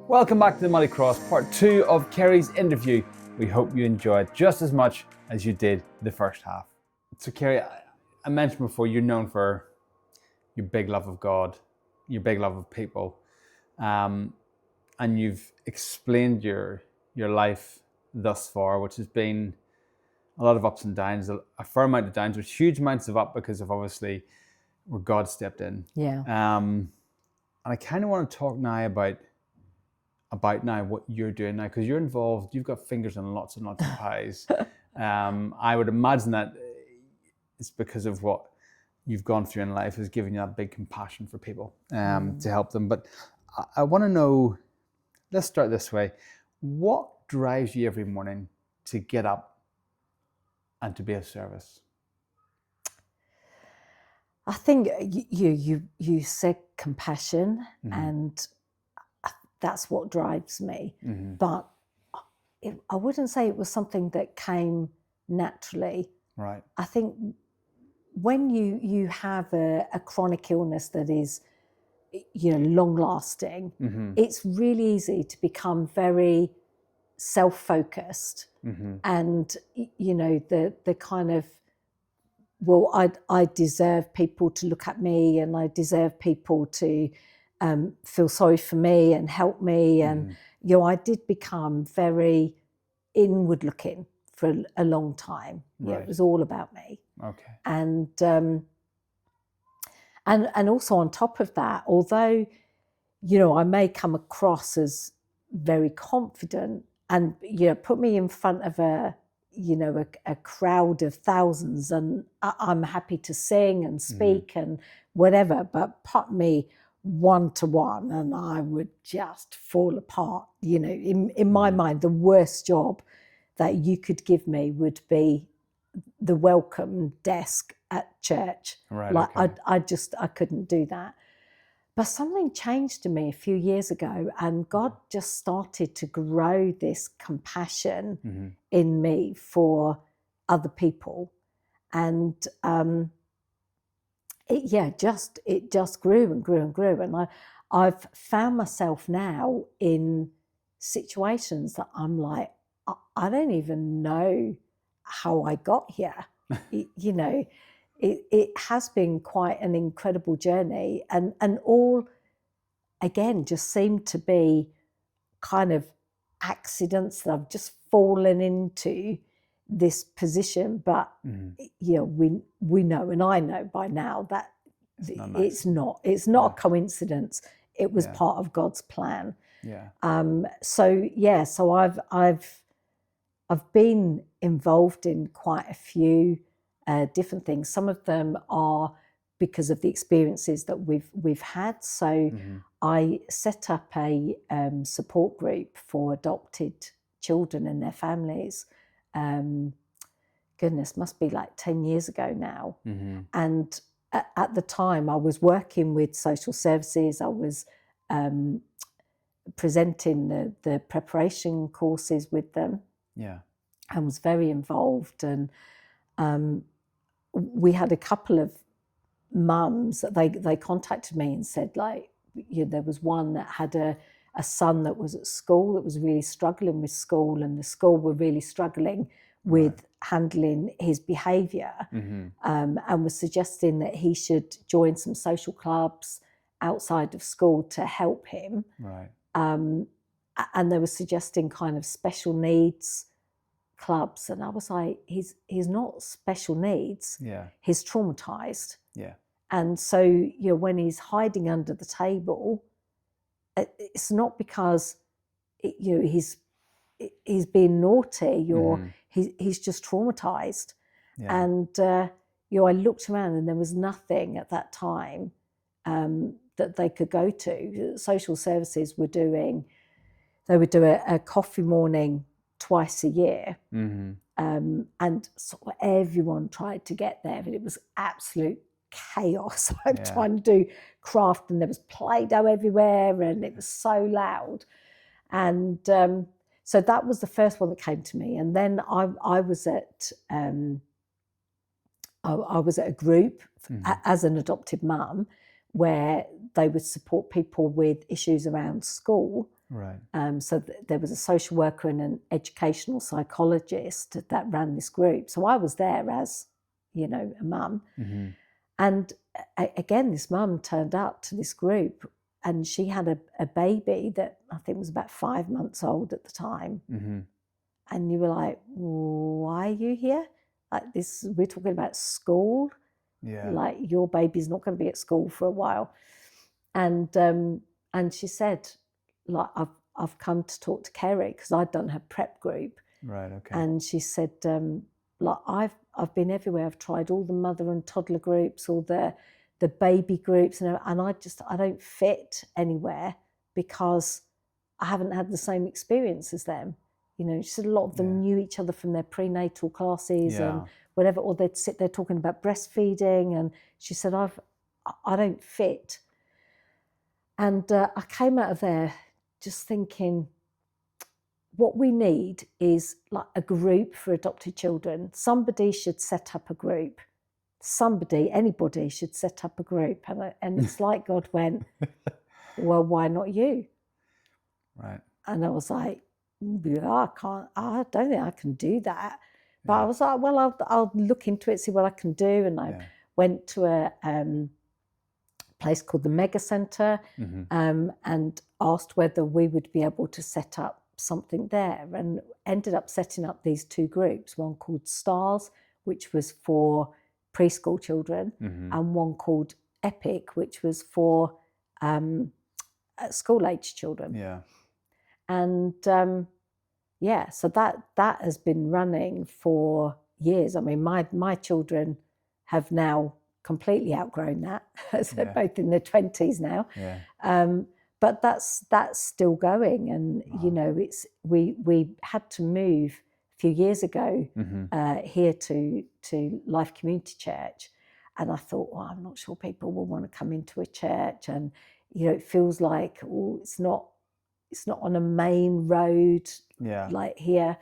Welcome back to the Muddy Cross, part 2 of Kerri's interview. We hope you enjoyed just as much as you did the first half. So Kerri, I mentioned before, you're known for your big love of God, your big love of people, and you've explained your life thus far, which has been a lot of ups and downs, a fair amount of downs, with huge amounts of up because of obviously where God stepped in. Yeah. And I kind of want to talk now about now what you're doing now, because you're involved, you've got fingers in lots and lots of pies. I would imagine that it's because of what you've gone through in life has given you that big compassion for people to help them. But I want to know, let's start this way. What drives you every morning to get up and to be of service? I think you said compassion, and that's what drives me. But I wouldn't say it was something that came naturally. Right. I think when you have a chronic illness that is, long lasting, it's really easy to become very self-focused, and the kind of, well, I deserve people to look at me, and I deserve people to feel sorry for me and help me. And, I did become very inward looking for a long time. Right. Yeah, it was all about me. Okay. And also on top of that, although, I may come across as very confident, and, put me in front of a crowd of thousands, and I'm happy to sing and speak and whatever, but put me one-to-one and I would just fall apart. In my mind, the worst job that you could give me would be the welcome desk at church. Right, like, okay. I couldn't do that. But something changed in me a few years ago, and God just started to grow this compassion in me for other people. And it just grew and grew and grew. And I've found myself now in situations that I'm like, I don't even know how I got here. It has been quite an incredible journey, and all, again, just seemed to be kind of accidents that I've just fallen into this position. But we know, and I know by now, that it's not a coincidence. It was part of God's plan. So I've been involved in quite a few different things. Some of them are because of the experiences that we've had. So I set up a support group for adopted children and their families. Goodness, must be like 10 years ago now. And at the time, I was working with social services. I was presenting the preparation courses with them. Yeah, and was very involved. And we had a couple of mums that they contacted me and said, like, there was one that had a son that was at school that was really struggling with school, and the school were really struggling with handling his behaviour, and was suggesting that he should join some social clubs outside of school to help him. Right. And they were suggesting kind of special needs clubs, and I was like, he's not special needs. Yeah. He's traumatized. Yeah. And so, when he's hiding under the table, it's not because he's being naughty, or he's just traumatized. Yeah. And I looked around, and there was nothing at that time that they could go to. Social services would do a coffee morning twice a year, and so everyone tried to get there, and it was absolute chaos. I'm trying to do craft, and there was Play-Doh everywhere, and it was so loud. And so that was the first one that came to me. And then I was at a group as an adopted mum, where they would support people with issues around school. Right. So there was a social worker and an educational psychologist that ran this group. So I was there as, a mum. Mm-hmm. And again, this mum turned up to this group, and she had a baby that I think was about 5 months old at the time. Mm-hmm. And you were like, why are you here? Like this, we're talking about school. Yeah. Like your baby's not going to be at school for a while. And she said, like, I've come to talk to Kerri because I'd done her prep group. Right. Okay. And she said, like, I've been everywhere. I've tried all the mother and toddler groups, all the baby groups, and I don't fit anywhere because I haven't had the same experience as them. She said a lot of them knew each other from their prenatal classes and whatever, or they'd sit there talking about breastfeeding. And she said, I don't fit. And I came out of there just thinking, what we need is like a group for adopted children. Somebody should set up a group. Anybody should set up a group. And it's like God went, well, why not you? Right. And I was like, I don't think I can do that. But I was like, well, I'll look into it, see what I can do. And I went to a place called the Mega Centre, and asked whether we would be able to set up something there, and ended up setting up these 2 groups, one called STARS, which was for preschool children, and one called EPIC, which was for school-age children. Yeah. And so that has been running for years. I mean, my children have now completely outgrown that. So they're both in their 20s now. Yeah. But that's still going, and it's we had to move a few years ago here to Life Community Church, and I thought, well, I'm not sure people will want to come into a church, and it feels like it's not on a main road like here,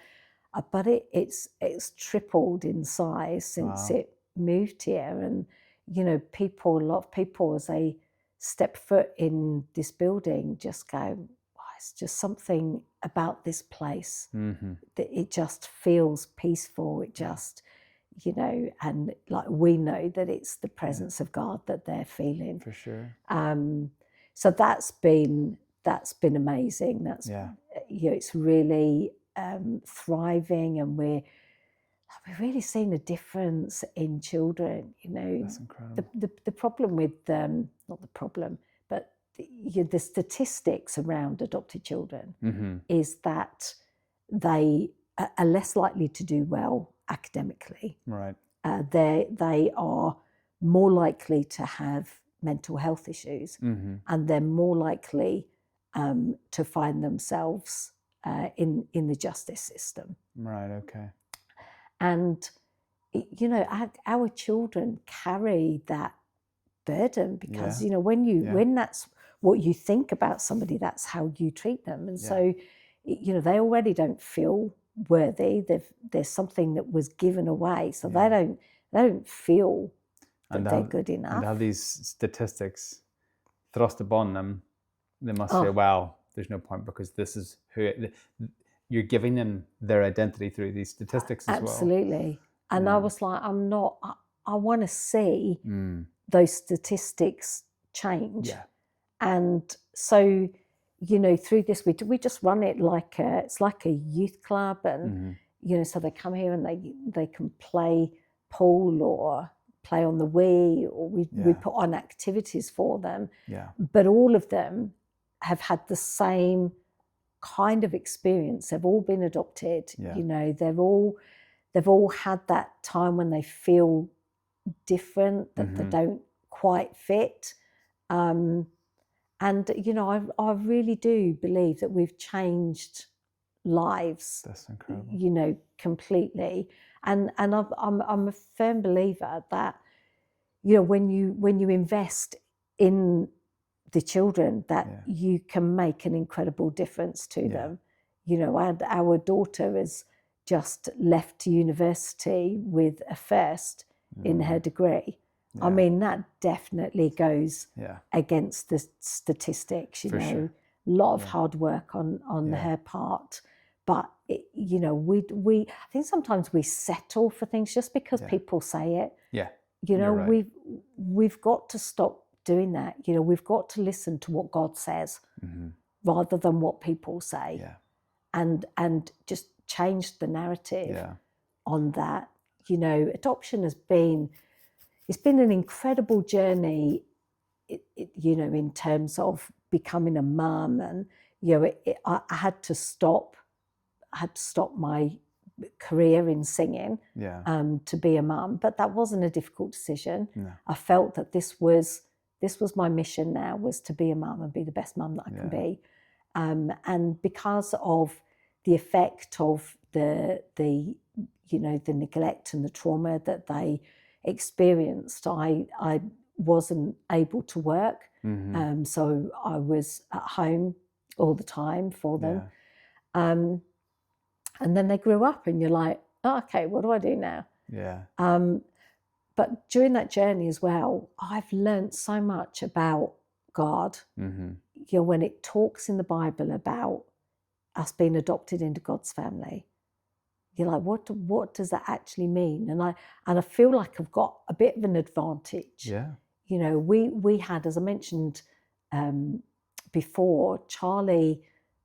but it's tripled in size since it moved here, and a lot of people as they step foot in this building just go, wow, it's just something about this place that it just feels peaceful. It just, and like we know that it's the presence of God that they're feeling. For sure. So that's been amazing. That's it's really thriving, and we're really seeing a difference in children. That's incredible. The problem with not the problem, but the statistics around adopted children is that they are less likely to do well academically. Right. They are more likely to have mental health issues, and they're more likely to find themselves in the justice system. Right. Okay. And our children carry that burden because when that's what you think about somebody, that's how you treat them, and so they already don't feel worthy. There's something that was given away, so they don't feel that they're good enough. And have these statistics thrust upon them, they must say, well, there's no point because this is who you're giving them their identity through these statistics as well. Absolutely. And I was like, I want to see those statistics change. Yeah. And so, through this, we just run it like it's like a youth club, and so they come here and they can play pool or play on the Wii, or we put on activities for them. Yeah. But all of them have had the same kind of experience. They've all been adopted. Yeah. They've all had that time when they feel different, that they don't quite fit. And I really do believe that we've changed lives. That's incredible. Completely. And I'm a firm believer that when you invest in the children, that you can make an incredible difference to them. Our daughter has just left to university with a first in her degree. I mean, that definitely goes against the statistics, For sure. lot of hard work on her part. But you know, I think sometimes we settle for things just because people say it. Yeah. You know, right. we've got to stop doing that. You know, we've got to listen to what God says rather than what people say. Yeah. And just change the narrative Yeah. on that. You know, adoption it's been an incredible journey, you know, in terms of becoming a mum. And, you know, I had to stop my career in singing to be a mum. But that wasn't a difficult decision. No. I felt that this was my mission now, was to be a mum and be the best mum that I can be. And because of the effect of the you know, the neglect and the trauma that they experienced, I wasn't able to work. So I was at home all the time for them. And then they grew up and you're like, oh, okay, what do I do now? Yeah. But during that journey as well, I've learned so much about God. You know, when it talks in the Bible about us being adopted into God's family, you're like, what does that actually mean? And I feel like I've got a bit of an advantage. Yeah. You know, we had, as I mentioned before, Charlie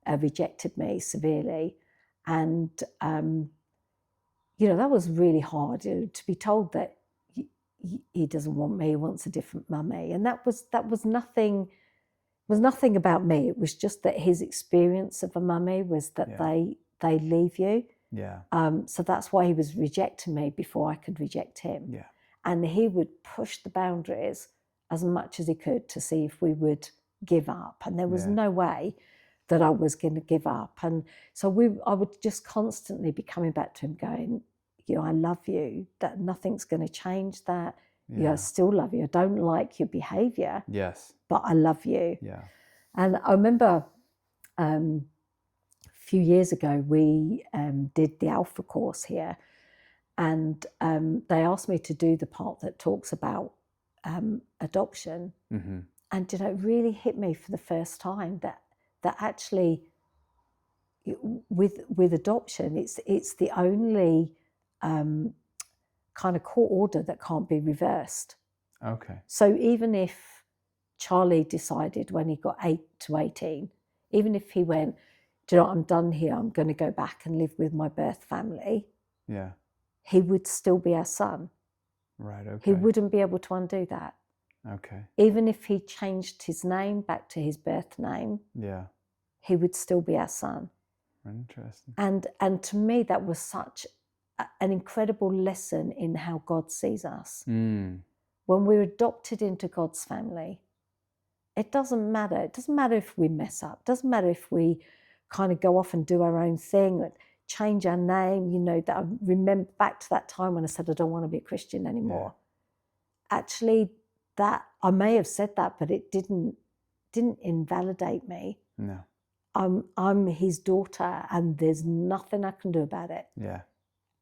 rejected me severely, and you know, that was really hard to be told that he doesn't want me, he wants a different mummy, and that was nothing about me. It was just that his experience of a mummy was that they leave you. Yeah. So that's why he was rejecting me before I could reject him. Yeah. And he would push the boundaries as much as he could to see if we would give up. And there was no way that I was going to give up. And so I would just constantly be coming back to him going, you know, I love you, that nothing's going to change that. You know, I still love you. I don't like your behavior. Yes. But I love you. Yeah. And I remember a few years ago, we did the Alpha course here, and they asked me to do the part that talks about adoption. And you know, it really hit me for the first time that actually with adoption, it's the only kind of court order that can't be reversed. Okay. So even if Charlie decided when he got 8 to 18, even if he went, do you know what, I'm done here, I'm going to go back and live with my birth family, he would still be our son. Right, okay. He wouldn't be able to undo that. Okay. Even if he changed his name back to his birth name, he would still be our son. Interesting. And to me, that was such an incredible lesson in how God sees us. When we're adopted into God's family, it doesn't matter. It doesn't matter if we mess up. It doesn't matter if we kind of go off and do our own thing, change our name. You know, that I remember back to that time when I said I don't want to be a Christian anymore. Actually, that I may have said that, but it didn't invalidate me. No. I'm his daughter, and there's nothing I can do about it. Yeah.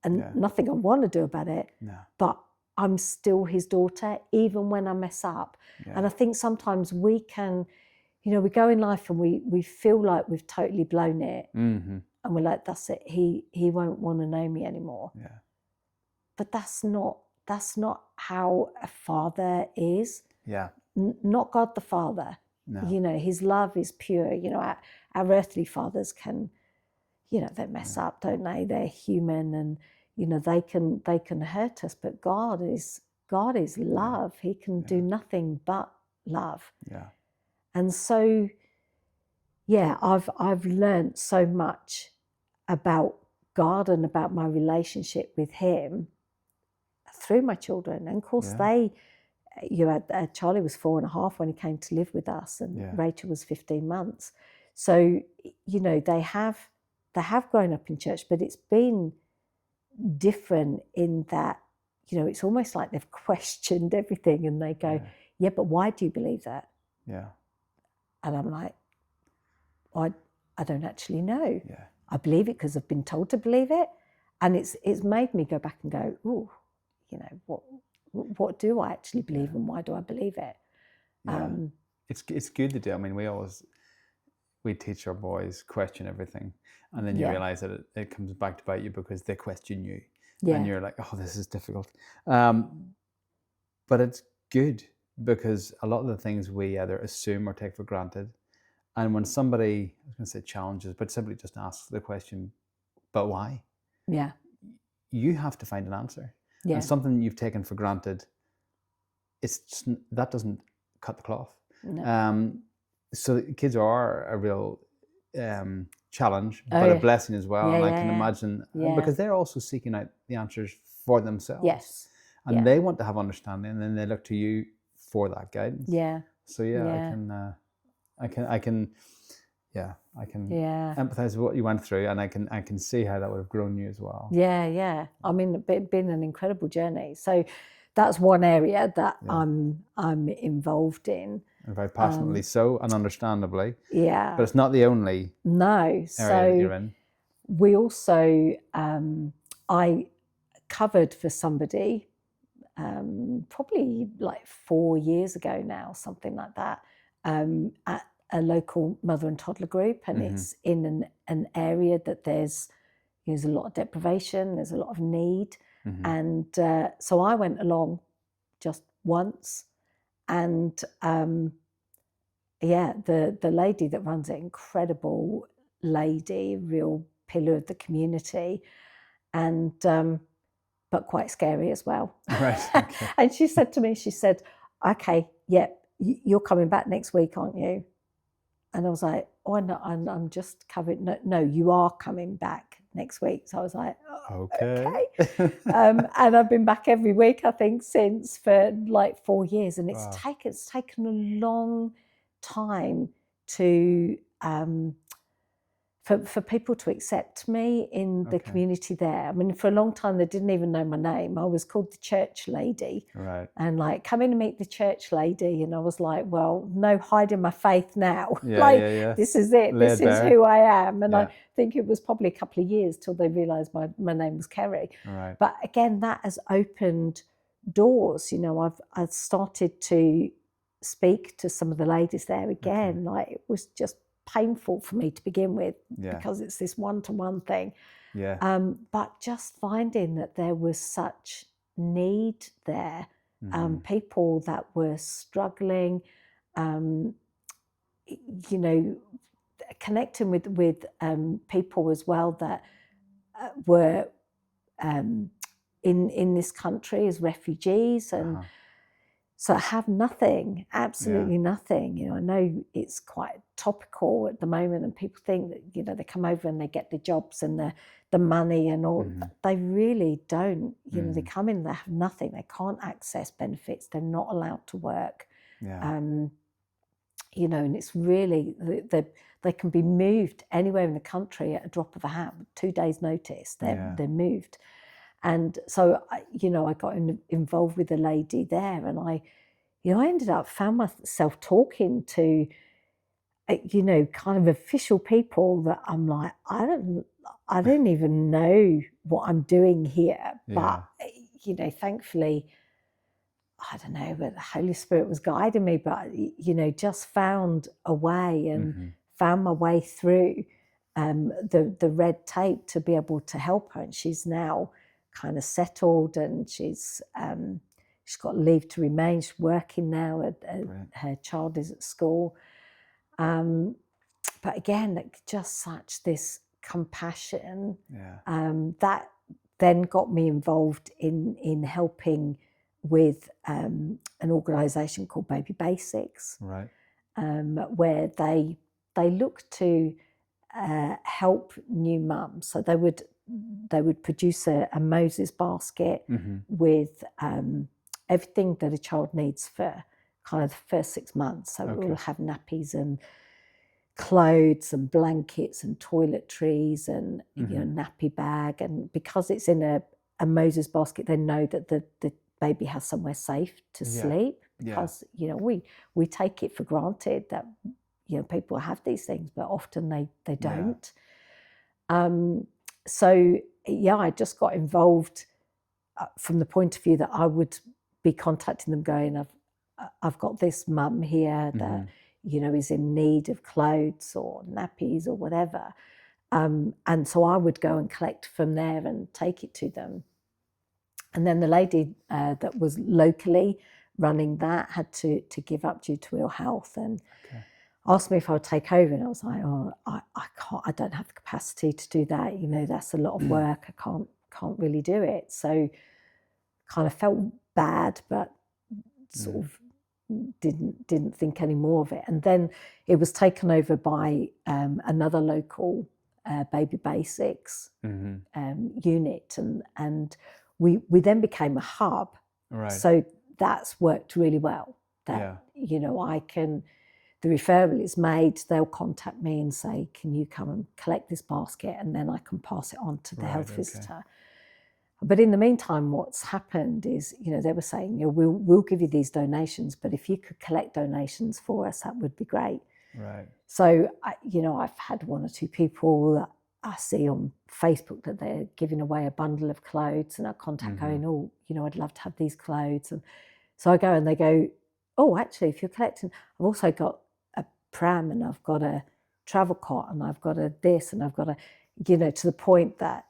And nothing I want to do about it. No. But I'm still his daughter, even when I mess up. And I think sometimes we can, you know, we go in life and we feel like we've totally blown it. And we're like, that's it. He won't want to know me anymore. Yeah. But that's not how a father is. Yeah. Not God the Father. No. You know, his love is pure. You know, our earthly fathers can, you know, they mess up, don't they? They're human, and you know, they can hurt us. But God is love. He can do nothing but love. Yeah. And so, I've learned so much about God and about my relationship with him through my children. And of course, Charlie was 4.5 when he came to live with us, and Rachel was 15 months. So, you know, they have grown up in church, but it's been different in that, you know, it's almost like they've questioned everything, and they go, but why do you believe that? Yeah. And I'm like, I don't actually know. Yeah. I believe it because I've been told to believe it. And it's made me go back and go, ooh, you know, what do I actually believe, and why do I believe it? Yeah. It's good to do. I mean, we we teach our boys question everything, and then you realize that it comes back to bite you because they question you, and you're like, oh, this is difficult. But it's good because a lot of the things we either assume or take for granted, and when somebody, I was going to say challenges, but simply just asks the question, but why? Yeah. You have to find an answer. Yeah. And something you've taken for granted, it's just, that doesn't cut the cloth. No. So kids are a real challenge, but a blessing as well. And I can imagine, because they're also seeking out the answers for themselves. Yes. And they want to have understanding, and then they look to you for that guidance. Yeah. So I can empathize with what you went through, and I can see how that would have grown you as well. Yeah. I mean, it's been an incredible journey. So that's one area that I'm involved in. And very passionately so, and understandably. Yeah. But it's not the only area that you're in. We also, I covered for somebody probably like 4 years ago now, something like that, at a local mother and toddler group, and it's in an area that there's a lot of deprivation, there's a lot of need, and so I went along just once, and the lady that runs it, incredible lady, real pillar of the community, and but quite scary as well. Right. Okay. And she said to me, okay, you're coming back next week, aren't you? And I was like, oh, no, I'm just covered. No, you are coming back next week. So I was like, oh, okay. And I've been back every week, I think, since, for like 4 years. And it's taken a long time to for people to accept me in the community there. I mean, for a long time, they didn't even know my name. I was called the church lady. Right. And like, come in and meet the church lady. And I was like, well, no hiding my faith now. This is it. This is who I am. And I think it was probably a couple of years till they realised my name was Kerri. Right. But again, that has opened doors. I've started to speak to some of the ladies there again. Like, it was just painful for me to begin with because it's this one-to-one thing. But just finding that there was such need there, people that were struggling, connecting with people as well that were in this country as refugees, and so I have nothing, absolutely nothing. I know it's quite topical at the moment, and people think that, they come over and they get the jobs and the money and all. They really don't. They come in, they have nothing. They can't access benefits. They're not allowed to work. And it's really, they can be moved anywhere in the country at a drop of a hat, 2 days' notice. They're moved. And so, I got involved with a lady there, and I found myself talking to, kind of official people that I'm like, I don't even know what I'm doing here. But, thankfully, I don't know, but the Holy Spirit was guiding me, but, just found a way and found my way through the red tape to be able to help her. And she's now kind of settled, and she's got leave to remain. She's working now. Her child is at school. But again, just such this compassion that then got me involved in helping with an organisation called Baby Basics, where they look to help new mums. So they would produce a Moses basket with everything that a child needs for kind of the first 6 months. So it will have nappies and clothes and blankets and toiletries and nappy bag. And because it's in a Moses basket, they know that the baby has somewhere safe to sleep. Because we take it for granted that people have these things, but often they don't. So I just got involved from the point of view that I would be contacting them, going, I've got this mum here that is in need of clothes or nappies or whatever. And so I would go and collect from there and take it to them. And then the lady that was locally running that had to give up due to ill health, and asked me if I would take over. And I was like, oh, I can't, I don't have the capacity to do that. That's a lot of work. I can't really do it. So kind of felt bad, but sort of didn't think any more of it. And then it was taken over by another local Baby Basics unit, and we then became a hub. Right. So that's worked really well. That I can. The referral is made, they'll contact me and say, can you come and collect this basket? And then I can pass it on to the health visitor. But in the meantime, what's happened is, they were saying, we'll give you these donations, but if you could collect donations for us, that would be great. Right. So, I've had one or two people that I see on Facebook that they're giving away a bundle of clothes, and I contact going, oh, I'd love to have these clothes. And so I go and they go, oh, actually, if you're collecting, I've also got a pram and I've got a travel cot and I've got a this and I've got a, to the point that,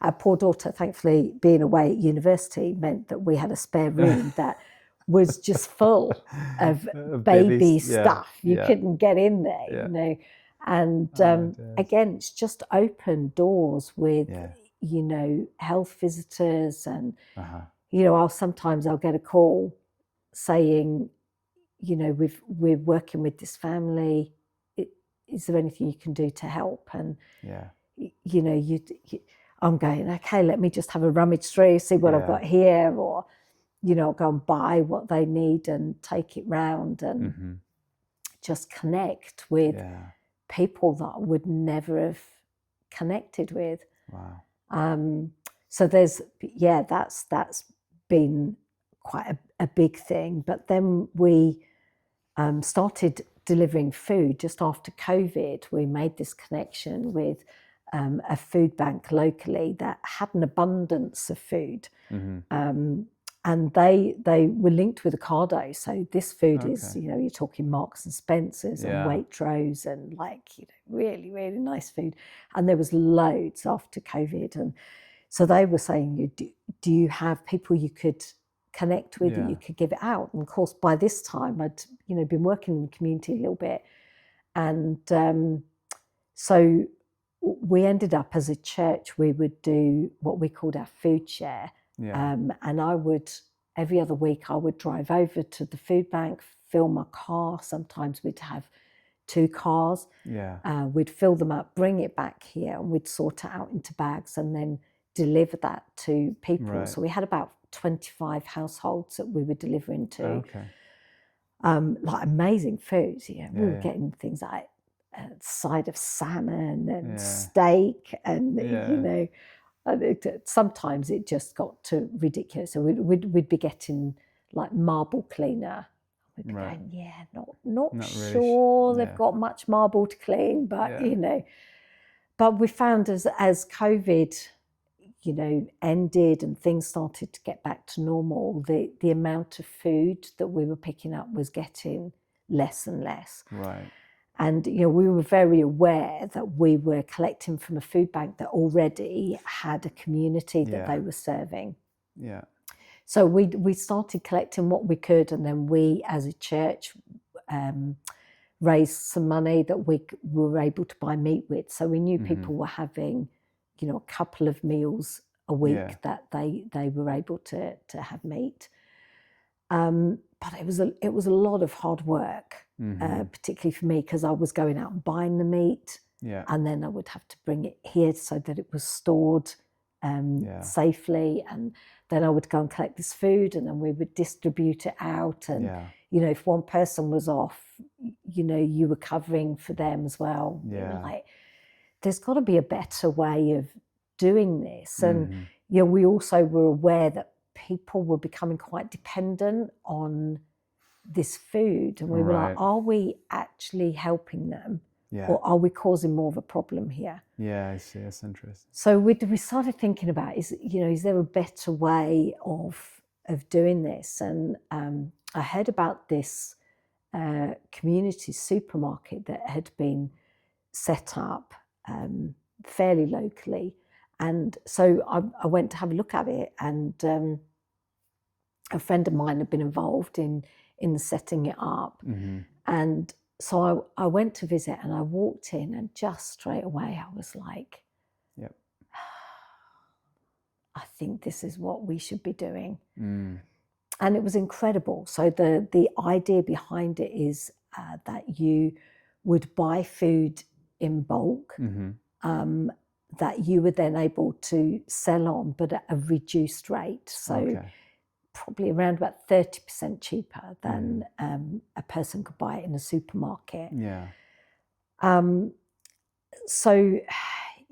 our poor daughter, thankfully, being away at university meant that we had a spare room that was just full of baby stuff. You couldn't get in there, And again, it's just opened doors with, health visitors and, I'll get a call saying, we're working with this family. Is there anything you can do to help? And I'm going, okay, let me just have a rummage through, see what I've got here, or I'll go and buy what they need and take it round and just connect with people that I would never have connected with. Wow. So there's that's been quite a big thing. But then we started delivering food just after COVID. We made this connection with a food bank locally that had an abundance of food. And they were linked with Ocado. So this food is, you're talking Marks and Spencer's and Waitrose and really, really nice food. And there was loads after COVID. And so they were saying, do you have people you could connect with that you could give it out? And of course, by this time, I'd, been working in the community a little bit. And so we ended up as a church, we would do what we called our food share. And I would, every other week, I would drive over to the food bank, fill my car. Sometimes we'd have 2 cars. We'd fill them up, bring it back here, and we'd sort it out into bags and then deliver that to people. So we had about 25 households that we were delivering to. Amazing foods. We were getting things like a side of salmon and steak and, sometimes it just got to ridiculous. So we'd be getting like marble cleaner. We'd be going, not really sure they've got much marble to clean, but But we found as COVID, ended and things started to get back to normal, the amount of food that we were picking up was getting less and less. Right. And, we were very aware that we were collecting from a food bank that already had a community that they were serving. So we started collecting what we could, and then we, as a church, raised some money that we were able to buy meat with. So we knew people were having, a couple of meals a week that they were able to have meat. But it was a lot of hard work, particularly for me, because I was going out and buying the meat, and then I would have to bring it here so that it was stored safely, and then I would go and collect this food, and then we would distribute it out. And if one person was off, you were covering for them as well. There's got to be a better way of doing this, and we also were aware that people were becoming quite dependent on this food, and we were like, are we actually helping them, or are we causing more of a problem here? I see. That's interesting. So we started thinking about, is there a better way of doing this? And I heard about this community supermarket that had been set up fairly locally. And so I went to have a look at it, and a friend of mine had been involved in setting it up. And so I went to visit, and I walked in, and just straight away I was like, yep, I think this is what we should be doing. And it was incredible. So the idea behind it is that you would buy food in bulk, that you were then able to sell on, but at a reduced rate. So probably around about 30% cheaper than a person could buy it in a supermarket. Yeah. So,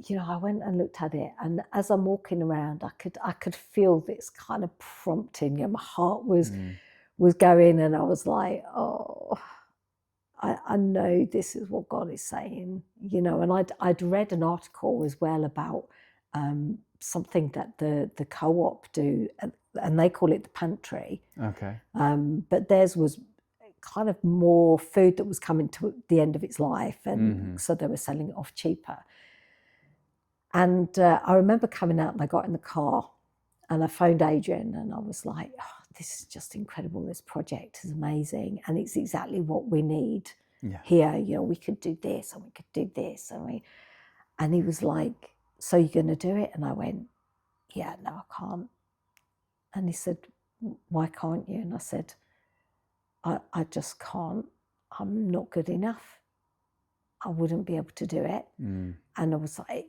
I went and looked at it, and as I'm walking around, I could feel this kind of prompting. My heart was going, and I was like, oh, I know this is what God is saying, And I'd read an article as well about something that the co-op do, and they call it the pantry. Okay. But theirs was kind of more food that was coming to the end of its life, and so they were selling it off cheaper. And I remember coming out, and I got in the car, and I phoned Adrian, and I was like, oh, this is just incredible. This project is amazing, and it's exactly what we need here. We could do this, and we could do this, and he was like, so you're going to do it? And I went, yeah, no, I can't. And he said, why can't you? And I said, I just can't. I'm not good enough. I wouldn't be able to do it. And I was like,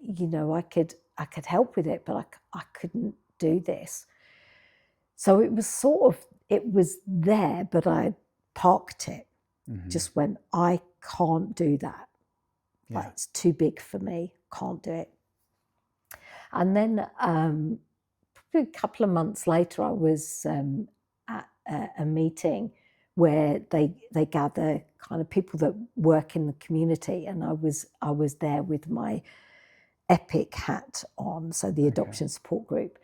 I could help with it, but I couldn't do this. So it was there, but I parked it. Just went, I can't do that. Yeah. Like, it's too big for me. Can't do it. And then probably a couple of months later, I was at a meeting where they gather kind of people that work in the community, and I was there with my EPIC hat on, so the adoption support group,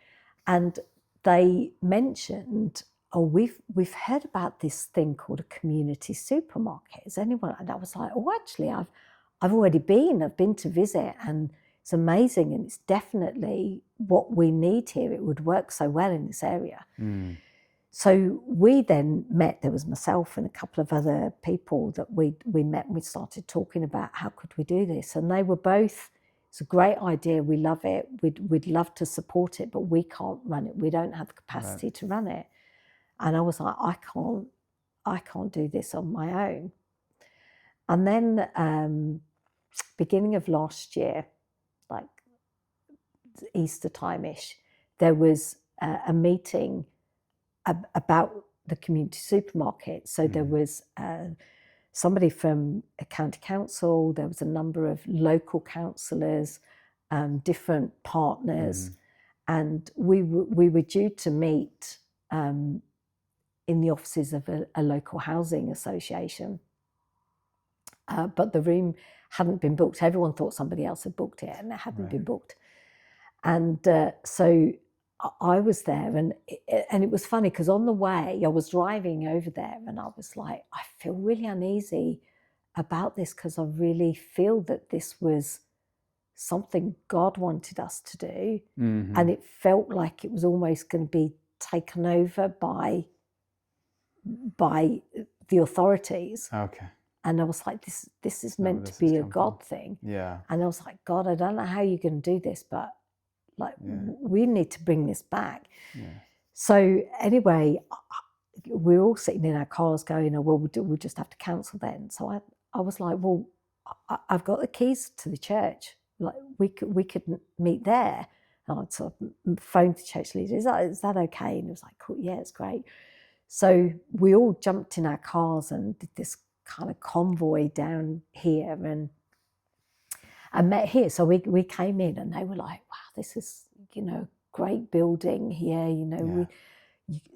and they mentioned, oh, we've heard about this thing called a community supermarket. Is anyone? And I was like, oh, actually, I've already been. I've been to visit, and it's amazing, and it's definitely what we need here. It would work so well in this area. So we then met. There was myself and a couple of other people that we met, and we started talking about how could we do this. And they were both, it's a great idea. We love it. We'd love to support it, but we can't run it. We don't have the capacity to run it. And I was like, I can't do this on my own. And then beginning of last year, like Easter time-ish, there was a meeting about the community supermarket. So there was somebody from a county council, there was a number of local councillors, different partners, and we were due to meet in the offices of a local housing association. But the room hadn't been booked. Everyone thought somebody else had booked it, and it hadn't been booked. And so I was there, and it was funny because on the way I was driving over there, and I was like, I feel really uneasy about this because I really feel that this was something God wanted us to do, and it felt like it was almost going to be taken over by the authorities. Okay. And I was like, this is meant to be a God thing. Yeah. And I was like, God, I don't know how you're going to do this, but we need to bring this back. Yeah. So anyway, we were all sitting in our cars going, oh, well, we'll just have to cancel then. So I was like, well, I've got the keys to the church. Like we could meet there. And I'd sort of phoned the church leader, is that okay? And it was like, cool, yeah, it's great. So we all jumped in our cars and did this kind of convoy down here and met here. So we came in, and they were like, wow, this is, great building here,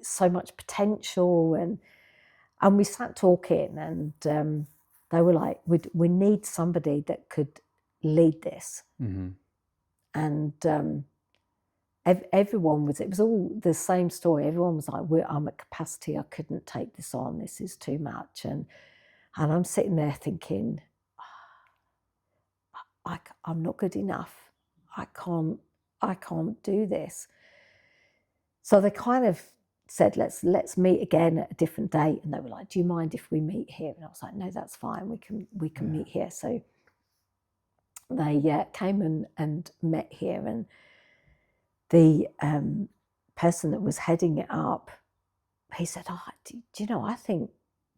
so much potential. And we sat talking, and they were like, we need somebody that could lead this. And everyone it was all the same story. Everyone was like, I'm at capacity. I couldn't take this on. This is too much. And And I'm sitting there thinking, I'm not good enough. I can't do this. So they kind of said, let's meet again at a different date. And they were like, do you mind if we meet here? And I was like, no, that's fine. We can meet here. So they came and met here. And the person that was heading it up, he said, do you know, I think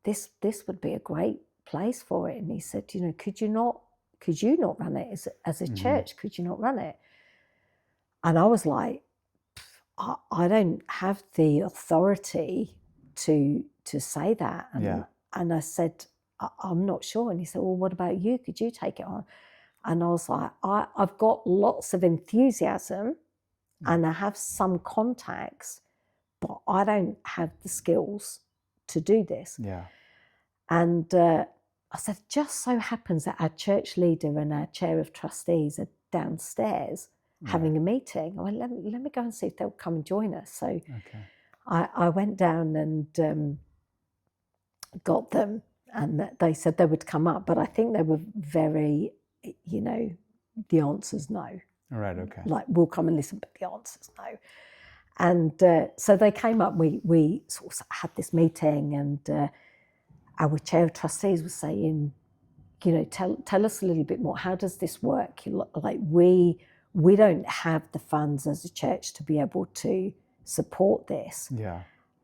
this would be a great place for it. And he said, you know, could you not run it as a church? Could you not run it? And I was like, I don't have the authority to say that. And I said, I'm not sure. And he said, well, what about you? Could you take it on? And I was like, I've got lots of enthusiasm and I have some contacts, but I don't have the skills to do this. Yeah. And I said, just so happens that our church leader and our chair of trustees are downstairs having a meeting. I went, let me go and see if they'll come and join us. So I went down and got them, and they said they would come up, but I think they were very, you know, the answer's no. All right, okay. Like, we'll come and listen, but the answer's no. And so they came up, we sort of had this meeting, and our chair of trustees was saying, you know, tell us a little bit more. How does this work? Like, we don't have the funds as a church to be able to support this. Yeah.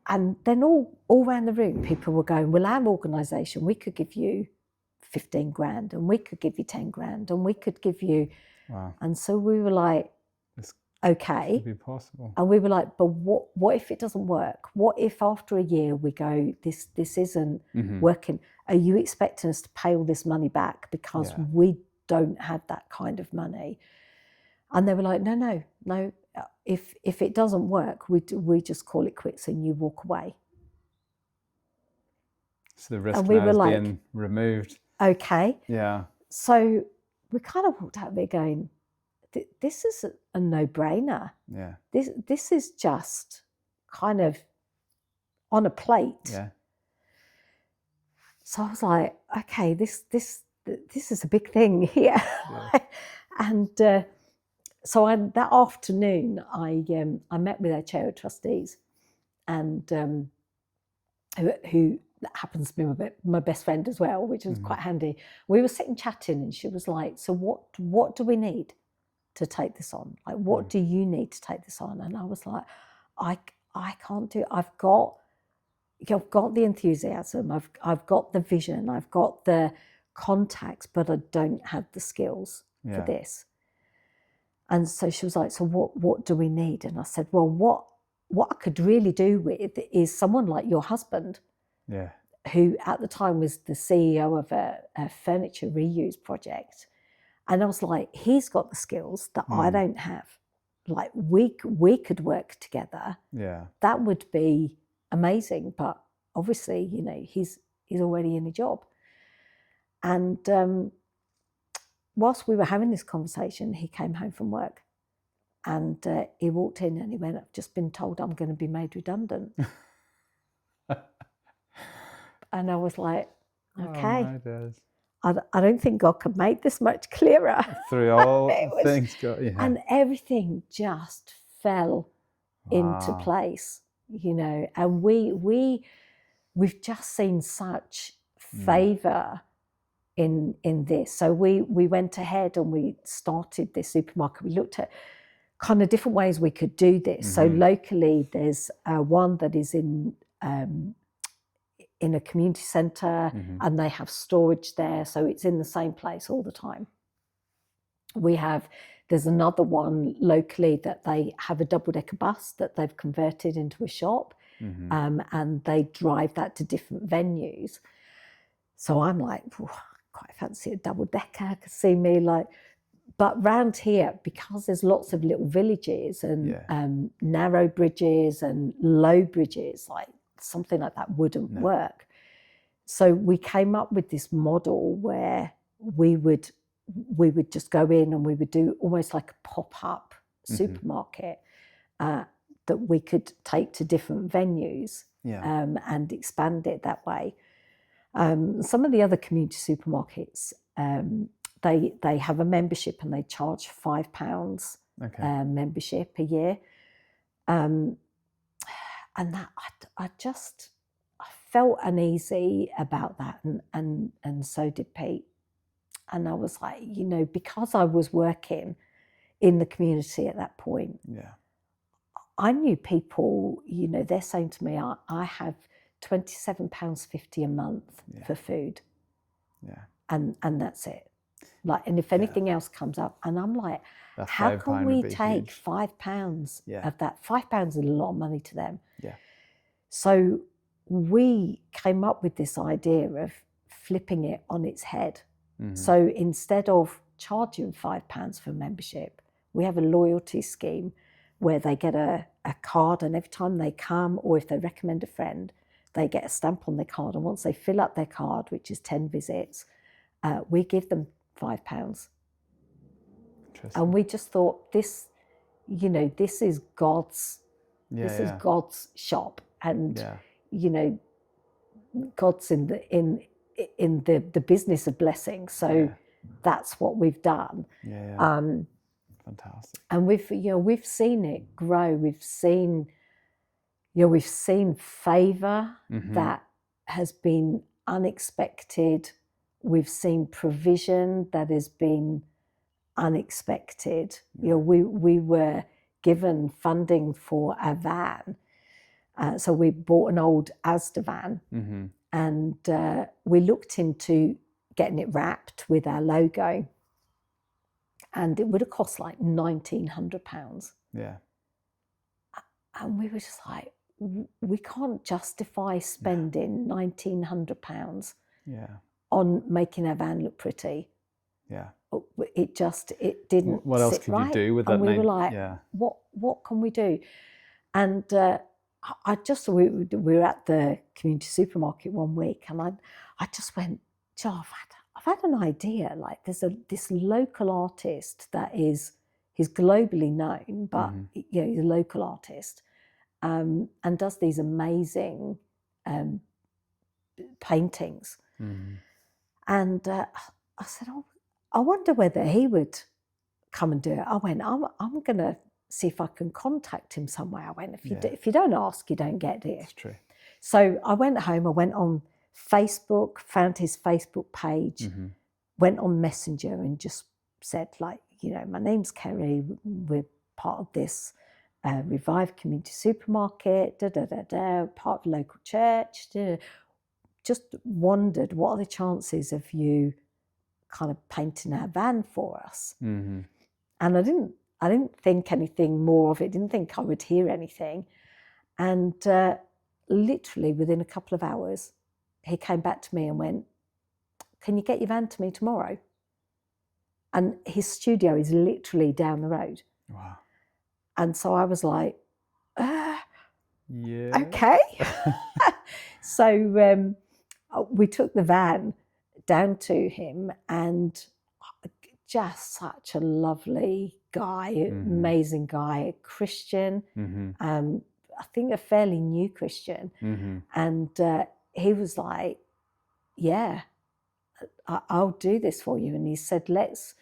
And then all around the room, people were going, well, our organisation, we could give you 15 grand, and we could give you 10 grand, and we could give you. Wow. And so we were like, this okay. could be possible. And we were like, but what if it doesn't work? What if after a year we go, this isn't working? Are you expecting us to pay all this money back because we don't have that kind of money? And they were like, no. If it doesn't work, we just call it quits and you walk away. So the risk now is being removed. Okay. Yeah. So we kind of walked out there going, this is a no-brainer. Yeah. This is just kind of on a plate. Yeah. So I was like, okay, this is a big thing here. Yeah. And so that afternoon, I met with our chair of trustees, and who happens to be my best friend as well, which was quite handy. We were sitting chatting, and she was like, so what do we need to take this on? Like, what do you need to take this on? And I was like, I can't do it. I've got the enthusiasm, I've got the vision, I've got the contacts, but I don't have the skills for this. And so she was like, so what do we need? And I said, well, what I could really do with is someone like your husband, who at the time was the CEO of a furniture reuse project. And I was like, he's got the skills that I don't have. Like, we could work together. Yeah. That would be amazing. But obviously, you know, he's already in a job. And whilst we were having this conversation, he came home from work, and he walked in and he went, I've just been told I'm going to be made redundant. And I was like, okay. I don't think God could make this much clearer. Through all things, God, and everything just fell into place, you know. And we've just seen such favour in this. So we went ahead and we started this supermarket. We looked at kind of different ways we could do this. So locally, there's one that is in a community centre, and they have storage there, so it's in the same place all the time. There's another one locally that they have a double-decker bus that they've converted into a shop, and they drive that to different venues. So I'm like, quite fancy a double-decker. I could see me like, but round here, because there's lots of little villages and narrow bridges and low bridges, like something like that wouldn't work. So we came up with this model where we would just go in and we would do almost like a pop-up supermarket that we could take to different venues and expand it that way. Some of the other community supermarkets, they have a membership and they charge £5 membership a year. And that I felt uneasy about that, and so did Pete. And I was like, because I was working in the community at that point, I knew people, they're saying to me, I have £27.50 a month for food. And that's it. And if anything else comes up, and I'm like, how can we take £5 of that? £5 is a lot of money to them. So we came up with this idea of flipping it on its head. So instead of charging £5 for membership, we have a loyalty scheme where they get a card, and every time they come, or if they recommend a friend, they get a stamp on their card. And once they fill up their card, which is 10 visits, we give them £5. And we just thought, this is God's, this is God's shop, and God's in the business of blessing. So that's what we've done. Fantastic. And we've seen it grow. We've seen favor that has been unexpected. We've seen provision that has been unexpected. We were given funding for a van. So we bought an old Asda van, and we looked into getting it wrapped with our logo, and it would have cost like £1,900. And we were just like, we can't justify spending £1,900 on making our van look pretty. It didn't. What else could you do with that? And we were like, what can we do? And we were at the community supermarket one week, and I just went, Joe, I've had an idea. Like, there's this local artist that he's globally known, but he's a local artist, and does these amazing paintings. And I said, I wonder whether he would come and do it. I went, I'm going to see if I can contact him somewhere. I went, if you don't ask, you don't get, it. That's true. So I went home, I went on Facebook, found his Facebook page, went on Messenger and just said, like, my name's Kerri, we're part of this Revive Community Supermarket, part of a local church. Just wondered, what are the chances of you kind of painting our van for us? And I didn't think anything more of it, didn't think I would hear anything. And literally within a couple of hours, he came back to me and went, can you get your van to me tomorrow? And his studio is literally down the road. Wow. And so I was like, yeah. Okay. So we took the van down to him, and just such a lovely guy, amazing guy, Christian, I think a fairly new Christian. And he was like, yeah, I'll do this for you. And he said, let's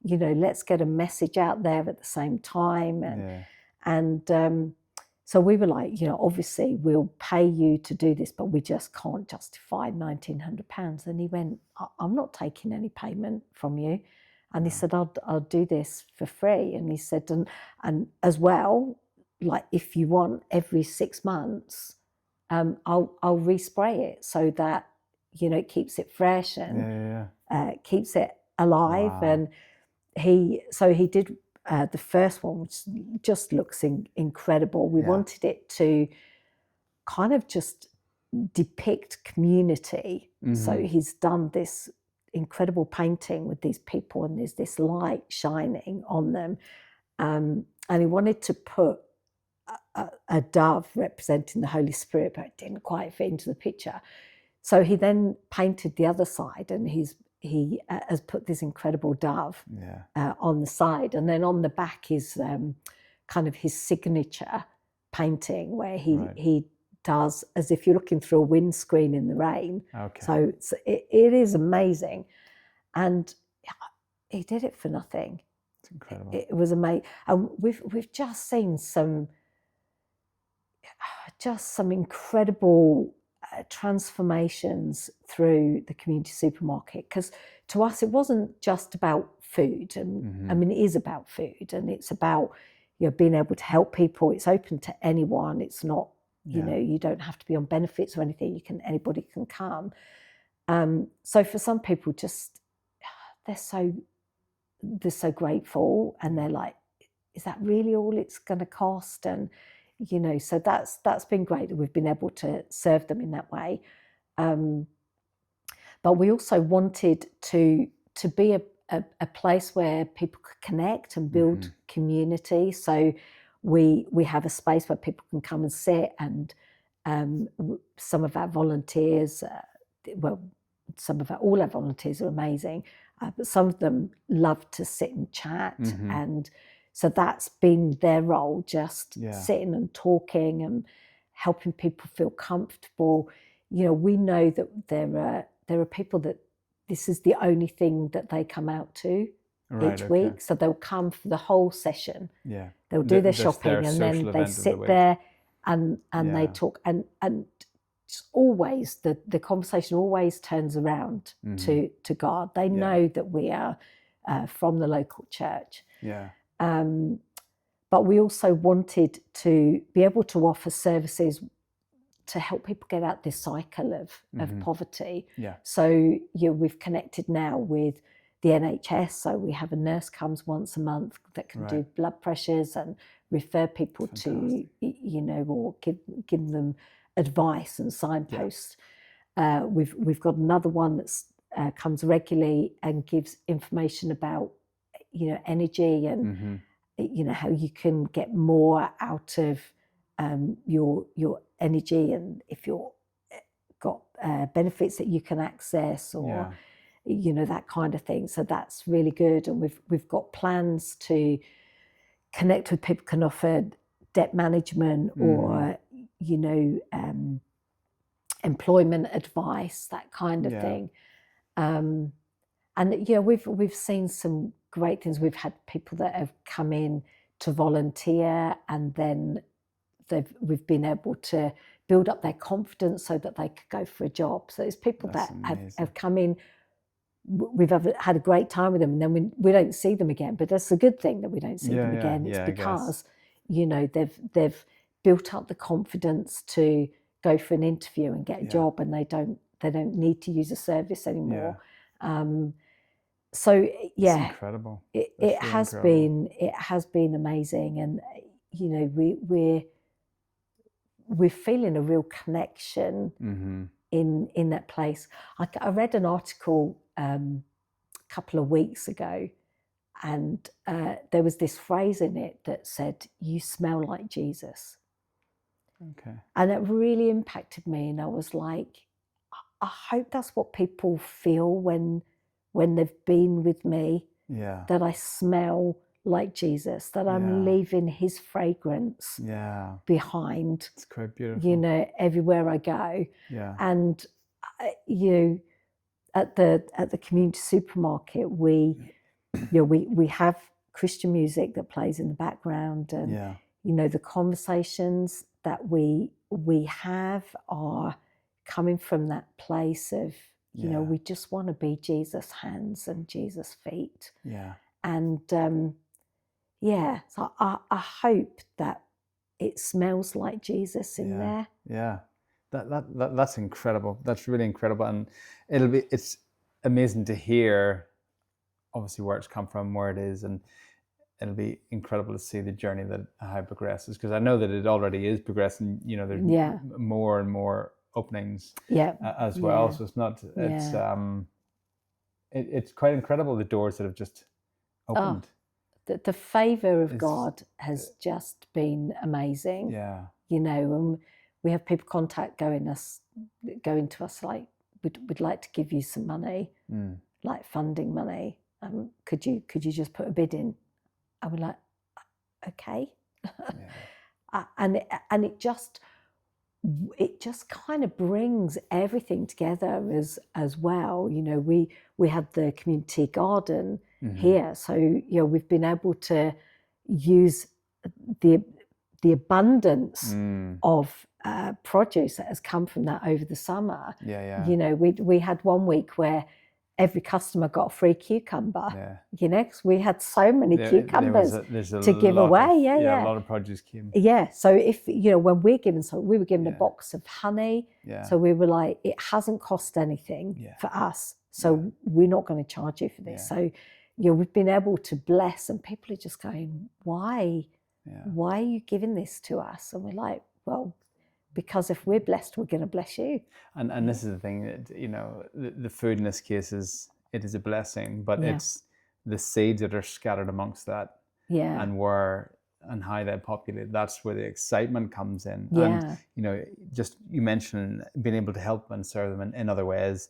get a message out there at the same time. And so we were like, obviously we'll pay you to do this, but we just can't justify £1,900. And he went, I'm not taking any payment from you. And he said, I'll do this for free. And he said, and as well, like, if you want, every 6 months, I'll respray it so that, it keeps it fresh and keeps it alive. Wow. And he did the first one, which just looks incredible. We wanted it to kind of just depict community. So he's done this incredible painting with these people, and there's this light shining on them. And he wanted to put a dove representing the Holy Spirit, but it didn't quite fit into the picture. So he then painted the other side, and he has put this incredible dove on the side. And then on the back is kind of his signature painting, where he does as if you're looking through a windscreen in the rain. Okay. So it is amazing. And he did it for nothing. It's incredible. It was amazing. And we've just seen some incredible transformations through the community supermarket, because to us it wasn't just about food, and I mean, it is about food, and it's about, you know, being able to help people. It's open to anyone. It's not, you know, you don't have to be on benefits or anything. Anybody can come. So for some people, just they're so grateful, and they're like, is that really all it's going to cost? And you know, so that's been great that we've been able to serve them in that way. But we also wanted to be a place where people could connect and build community. So we have a space where people can come and sit, and some of our volunteers, all our volunteers are amazing, but some of them love to sit and chat, and so that's been their role, just sitting and talking and helping people feel comfortable. You know, we know that there are people that this is the only thing that they come out to each week. So they'll come for the whole session. Yeah. They'll do their shopping, and then they sit there and they talk. And it's always, the conversation always turns around to God. They know that we are from the local church. Yeah. But we also wanted to be able to offer services to help people get out this cycle of poverty. Yeah. So we've connected now with the NHS. So we have a nurse comes once a month that can do blood pressures and refer people to, you know, or give them advice and signposts. Yeah. We've got another one that's comes regularly and gives information about, you know, energy and you know, how you can get more out of your energy, and if you're got benefits that you can access, or you know, that kind of thing. So that's really good, and we've got plans to connect with people who can offer debt management or, you know, employment advice, that kind of thing. And yeah, we've seen some great things. We've had people that have come in to volunteer, and then we've been able to build up their confidence so that they could go for a job. So there's people that have come in. We've had a great time with them, and then we don't see them again. But that's a good thing that we don't see them again. It's because, you know, they've built up the confidence to go for an interview and get a job, and they don't need to use a service anymore. So yeah, it's incredible. It has been amazing, and you know, we're feeling a real connection in that place. I read an article a couple of weeks ago, and there was this phrase in it that said, "You smell like Jesus." Okay. And it really impacted me, and I was like, I hope that's what people feel when they've been with me. Yeah. That I smell like Jesus, that I'm leaving his fragrance behind. It's quite beautiful. You know, everywhere I go. Yeah. And you know, at the community supermarket, we have Christian music that plays in the background, and you know, the conversations that we have are coming from that place of, you know, we just want to be Jesus' hands and Jesus' feet. Yeah. And so I hope that it smells like Jesus in there. Yeah. That's incredible. That's really incredible. And it's amazing to hear, obviously, where it's come from, where it is, and it'll be incredible to see the journey that how it progresses, because I know that it already is progressing. You know, there's more and more openings as well. So it's not, it's quite incredible, the doors that have just opened. The favor of God has just been amazing. Yeah. You know, and we have people going to us like, we'd like to give you some money, like funding money. Could you just put a bid in? And we're like, okay. And it just, it just kind of brings everything together as well. You know, we had the community garden here, so you know we've been able to use the abundance of produce that has come from that over the summer. You know, we had one week where every customer got a free cucumber. You know, because we had so many cucumbers to give away. A lot of produce came. So if you know, when we're given, so we were given a box of honey. So we were like, it hasn't cost anything for us, so we're not going to charge you for this. So you know, we've been able to bless, and people are just going, why are you giving this to us? And we're like, well, because if we're blessed, we're going to bless you. And this is the thing that, you know, the food in this case is a blessing, but it's the seeds that are scattered amongst that, and how they populate. That's where the excitement comes in. And you know, just you mentioned being able to help and serve them in other ways,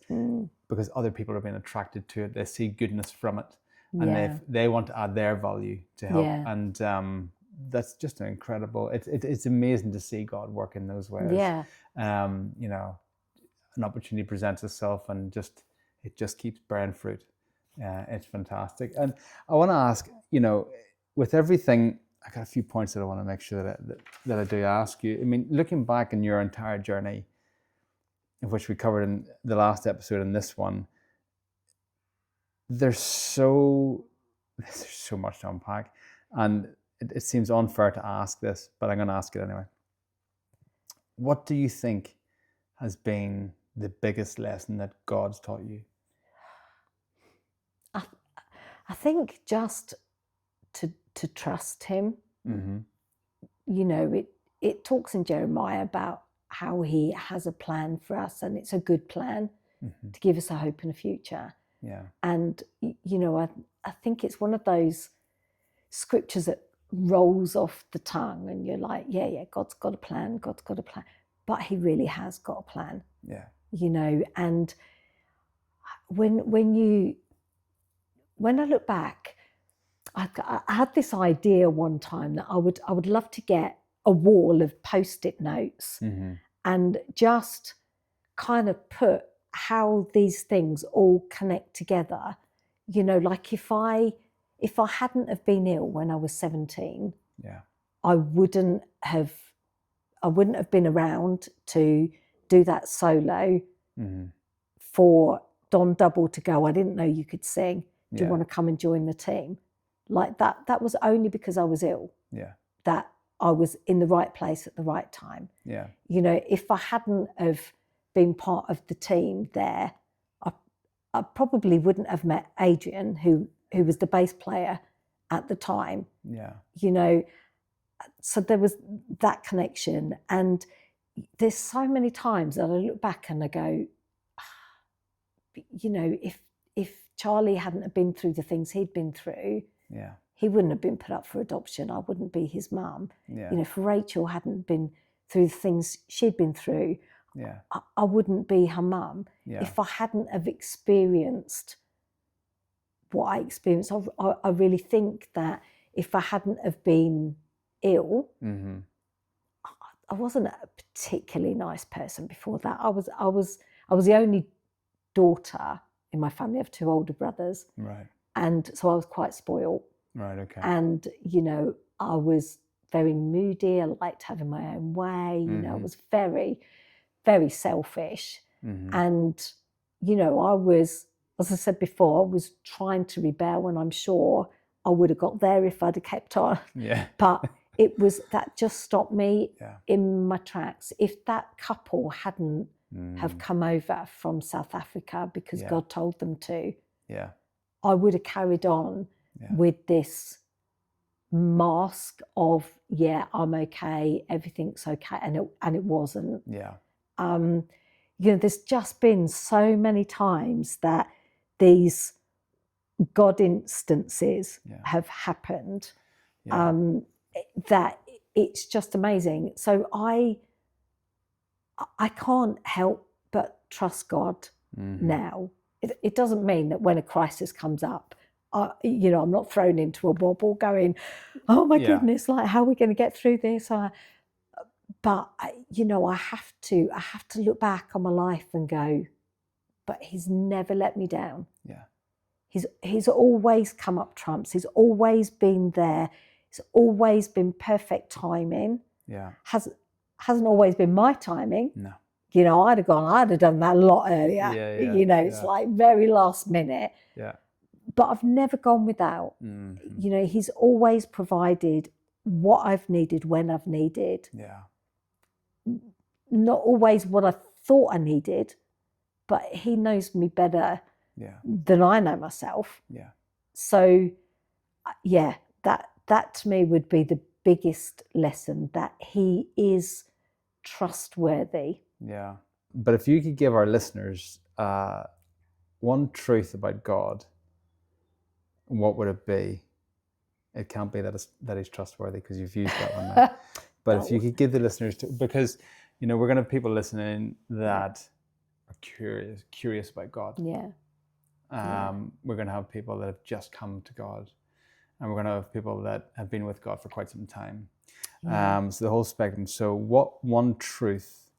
because other people are being attracted to it. They see goodness from it, and they want to add their value to help. And that's just an incredible. It's amazing to see God work in those ways. You know, an opportunity presents itself, and it just keeps bearing fruit. It's fantastic. And I want to ask, you know, with everything, I got a few points that I want to make sure that I do ask you. I mean, looking back in your entire journey, of which we covered in the last episode and this one, there's so much to unpack, and it seems unfair to ask this, but I'm going to ask it anyway. What do you think has been the biggest lesson that God's taught you? I think just to trust Him. You know, it talks in Jeremiah about how He has a plan for us, and it's a good plan to give us a hope and a future. And you know, I think it's one of those scriptures that rolls off the tongue, and you're like, God's got a plan, but He really has got a plan. You know, and when I look back, I had this idea one time that I would love to get a wall of Post-it notes and just kind of put how these things all connect together. You know, like if I hadn't have been ill when I was 17, I wouldn't have been around to do that solo for Don Double to go, I didn't know you could sing. Do you want to come and join the team? Like that was only because I was ill. That I was in the right place at the right time. You know, if I hadn't have been part of the team there, I probably wouldn't have met Adrian, who was the bass player at the time. You know, so there was that connection. And there's so many times that I look back and I go, you know, if Charlie hadn't have been through the things he'd been through, he wouldn't have been put up for adoption. I wouldn't be his mum. You know, if Rachel hadn't been through the things she'd been through, I wouldn't be her mum. If I hadn't have experienced what I experienced, I really think that if I hadn't have been ill, I wasn't a particularly nice person before that. I was the only daughter in my family. I have two older brothers, and so I was quite spoiled. And you know, I was very moody. I liked having my own way. You know, I was very, very selfish. And you know, I was, as I said before, I was trying to rebel, and I'm sure I would have got there if I'd have kept on. But it was that just stopped me in my tracks. If that couple hadn't have come over from South Africa because God told them to, I would have carried on with this mask of I'm okay, everything's okay, and it wasn't. You know, there's just been so many times that these God instances have happened that it's just amazing. So I can't help but trust God now. It doesn't mean that when a crisis comes up, you know, I'm not thrown into a wobble going, oh my goodness, like how are we going to get through this? but you know, I have to look back on my life and go, but he's never let me down. Yeah. He's always come up trumps. He's always been there. It's always been perfect timing. Yeah. Hasn't always been my timing. No. You know, I'd have done that a lot earlier. Yeah, you know, it's like very last minute. Yeah. But I've never gone without. Mm-hmm. You know, he's always provided what I've needed when I've needed. Yeah. Not always what I thought I needed, but he knows me better than I know myself. Yeah. So, yeah, that to me would be the biggest lesson, that he is trustworthy. Yeah. But if you could give our listeners one truth about God, what would it be? It can't be that he's trustworthy, because you've used that one now. But if you could give the listeners, because, you know, we're going to have people listening that are curious about God. Yeah. We're going to have people that have just come to God, and we're going to have people that have been with God for quite some time. So the whole spectrum. So what one truth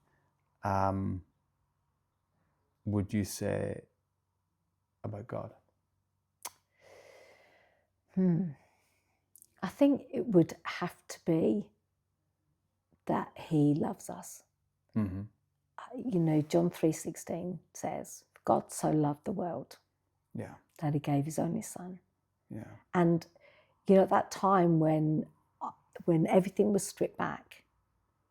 would you say about God? I think it would have to be that he loves us. Mm-hmm. You know, John 3:16 says, God so loved the world that he gave his only son. Yeah. And, you know, at that time when everything was stripped back,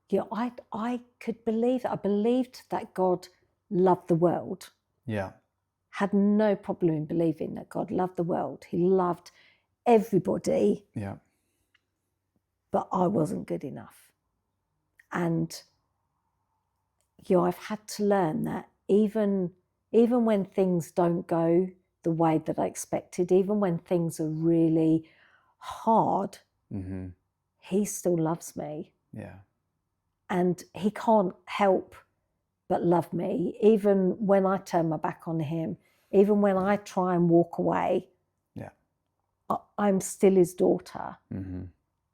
you know, I could believe it. I believed that God loved the world. Yeah. Had no problem in believing that God loved the world. He loved everybody. Yeah. But I wasn't good enough. And, you know, I've had to learn that even when things don't go the way that I expected, even when things are really hard, he still loves me. Yeah. And he can't help but love me, even when I turn my back on him, even when I try and walk away. Yeah. I'm still his daughter.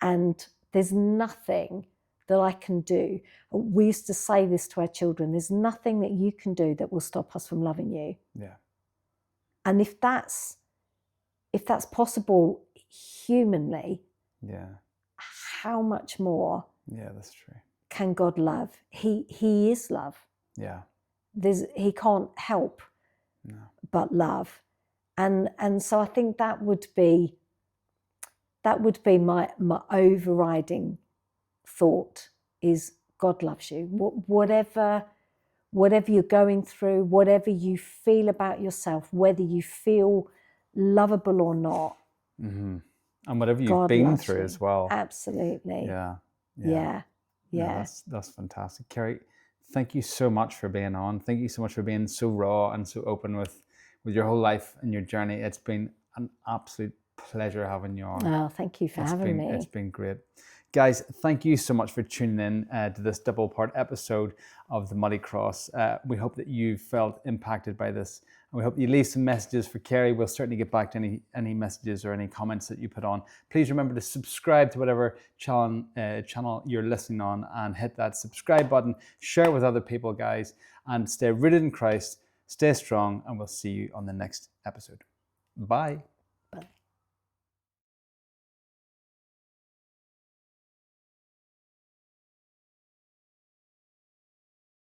And there's nothing that I can do. We used to say this to our children, there's nothing that you can do that will stop us from loving you. Yeah. And if that's possible humanly, how much more that's true. can God love? He is love. Yeah. He can't help but love. And so I think that would be my overriding thought, is God loves you. Whatever you're going through, whatever you feel about yourself, whether you feel lovable or not. And whatever you've God been loves through you. as well. Absolutely. Yeah. That's fantastic. Kerri, thank you so much for being on. Thank you so much for being so raw and so open with your whole life and your journey. It's been an absolute pleasure having you on. Oh, thank you for having me. It's been great. Guys, thank you so much for tuning in to this double-part episode of The Muddy Cross. We hope that you felt impacted by this, and we hope you leave some messages for Kerri. We'll certainly get back to any messages or any comments that you put on. Please remember to subscribe to whatever channel you're listening on, and hit that subscribe button. Share with other people, guys, and stay rooted in Christ. Stay strong, and we'll see you on the next episode. Bye.